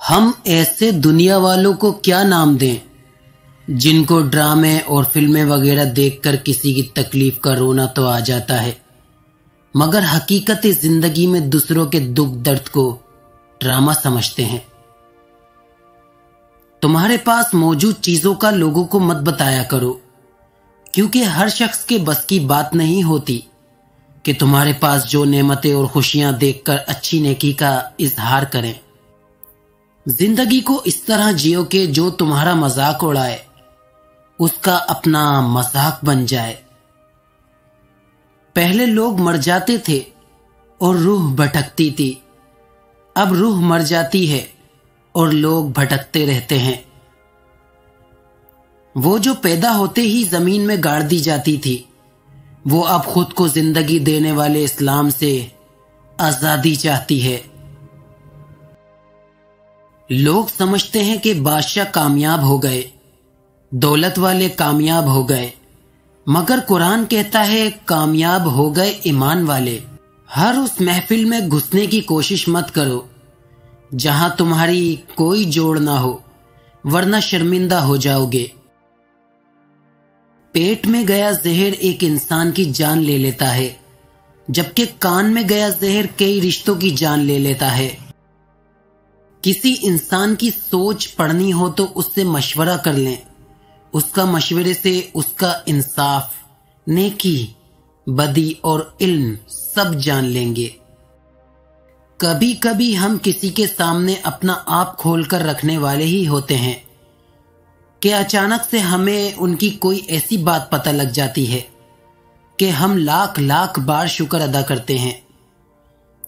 ہم ایسے دنیا والوں کو کیا نام دیں جن کو ڈرامے اور فلمیں وغیرہ دیکھ کر کسی کی تکلیف کا رونا تو آ جاتا ہے، مگر حقیقت زندگی میں دوسروں کے دکھ درد کو ڈرامہ سمجھتے ہیں۔ تمہارے پاس موجود چیزوں کا لوگوں کو مت بتایا کرو، کیونکہ ہر شخص کے بس کی بات نہیں ہوتی کہ تمہارے پاس جو نعمتیں اور خوشیاں دیکھ کر اچھی نیکی کا اظہار کریں۔ زندگی کو اس طرح جیو کہ جو تمہارا مذاق اڑائے اس کا اپنا مذاق بن جائے۔ پہلے لوگ مر جاتے تھے اور روح بھٹکتی تھی، اب روح مر جاتی ہے اور لوگ بھٹکتے رہتے ہیں۔ وہ جو پیدا ہوتے ہی زمین میں گاڑ دی جاتی تھی، وہ اب خود کو زندگی دینے والے اسلام سے آزادی چاہتی ہے۔ لوگ سمجھتے ہیں کہ بادشاہ کامیاب ہو گئے، دولت والے کامیاب ہو گئے، مگر قرآن کہتا ہے کامیاب ہو گئے ایمان والے۔ ہر اس محفل میں گھسنے کی کوشش مت کرو جہاں تمہاری کوئی جوڑ نہ ہو، ورنہ شرمندہ ہو جاؤ گے۔ پیٹ میں گیا زہر ایک انسان کی جان لے لیتا ہے، جبکہ کان میں گیا زہر کئی رشتوں کی جان لے لیتا ہے۔ کسی انسان کی سوچ پڑھنی ہو تو اس سے مشورہ کر لیں، اس کا مشورے سے اس کا انصاف، نیکی، بدی اور علم سب جان لیں گے۔ کبھی کبھی ہم کسی کے سامنے اپنا آپ کھول کر رکھنے والے ہی ہوتے ہیں کہ اچانک سے ہمیں ان کی کوئی ایسی بات پتہ لگ جاتی ہے کہ ہم لاکھ لاکھ بار شکر ادا کرتے ہیں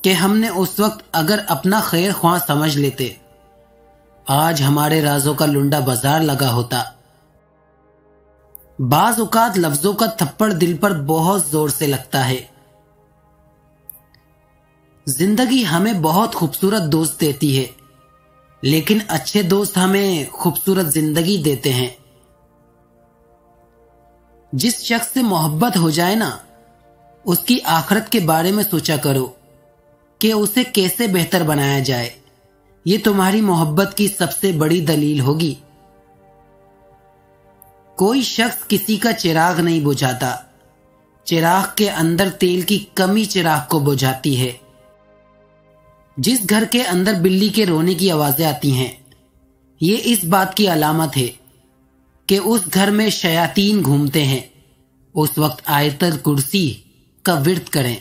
کہ ہم نے اس وقت اگر اپنا خیر خواہ سمجھ لیتے، آج ہمارے رازوں کا لنڈا بازار لگا ہوتا۔ بعض اوقات لفظوں کا تھپڑ دل پر بہت زور سے لگتا ہے۔ زندگی ہمیں بہت خوبصورت دوست دیتی ہے، لیکن اچھے دوست ہمیں خوبصورت زندگی دیتے ہیں۔ جس شخص سے محبت ہو جائے نا، اس کی آخرت کے بارے میں سوچا کرو کہ اسے کیسے بہتر بنایا جائے، یہ تمہاری محبت کی سب سے بڑی دلیل ہوگی۔ کوئی شخص کسی کا چراغ نہیں بجھاتا، چراغ کے اندر تیل کی کمی چراغ کو بجھاتی ہے۔ جس گھر کے اندر بلی کے رونے کی آوازیں آتی ہیں، یہ اس بات کی علامت ہے کہ اس گھر میں شیاطین گھومتے ہیں۔ اس وقت آیت الکرسی کا ورد کریں۔